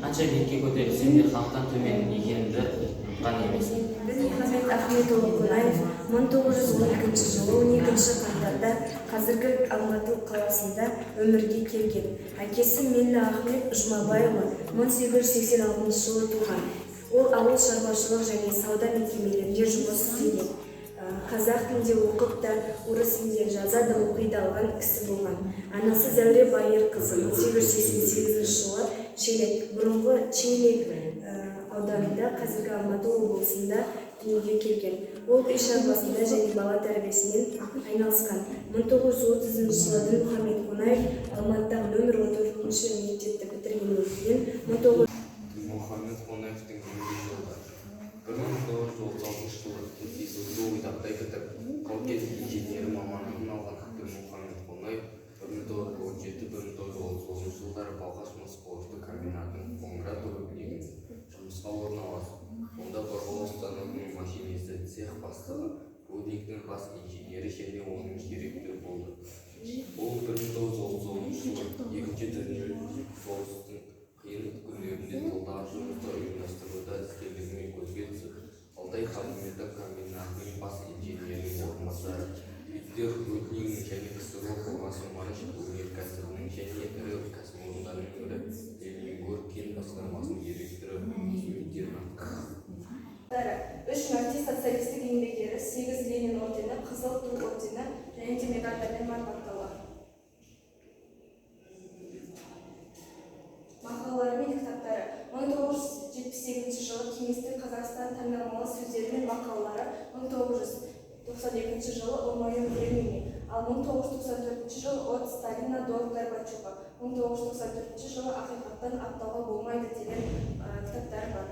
Қанша биікке көтерілсең де халықтан төмен екеніңді ұмытқан емессің. Мухаммед Ахметұлы Қонаев 1912 жылы 12 қаңтарда қазіргі Алматы қаласында өмірге келген. Әкесі Мелла Ахмет Жұмабайұлы 1886 жылы туған. Ол ауыл шаруашылық және сауда мекемелерінде жұмыс істеген. Қазақ тілінде оқып та, орыс тілінде жаза да оқиды алған кісі болған. Анасы Зәуре Байырқызы 1888 жылы Шелек, бұрынғы Шелек ауданында, қазіргі Алматы облысында дүниеге келген. Ол үй шаруасында және бала тәрбиесімен айналысқан. 1930 жылы Дінмұхамед Қонаев Алматыдағы нөмір 14 мектепті бітіргеннен кейін Дінмұхамед Қонаевтың еңбек жолдары 1936 жылы кезінде ойдақтай бітіріп, Қалкет инженері мамандығын алған Дінмұхамед Қонаев 1917-1930 жылдары Балқаш мыс қорыту комбинатының Қоңырат руднигіне жұмысқа орналасты. Онда бұрғылау станогының машинисі, цех бастығы, рудниктің бас инженері және оның директоры болды. Ол 1930 жылы екінші дүниежүзілік соғыстың қиын күндерінде тылдағы жұмысты ұйымдастыруда іскерлігімен көзге түсіп, Алтай Қазметі комбинатының бас инженерінің орынбасары, Питер руднигінің және КСРО қорғасын марш өнеркәсібінің және ірі кәсіпорындарының бірі Лениногор кен басқармасының директоры қызметтерін атқарды. 3 мәрте социалистік еңбек ері, 8 Ленин ордені, Қызыл ту ордені және де медальдармен марапатталған. Мақалалары мен кітаптары 1978 жылы кеңестік Қазақстан таңдамалы сөздері мен мақалалары, 1992 жылы «О моем времени», ал 1994 жылы «От Сталина до Горбачева», 1994 жылы «Ақиқаттан аттауға болмайды» деген кітаптары бар.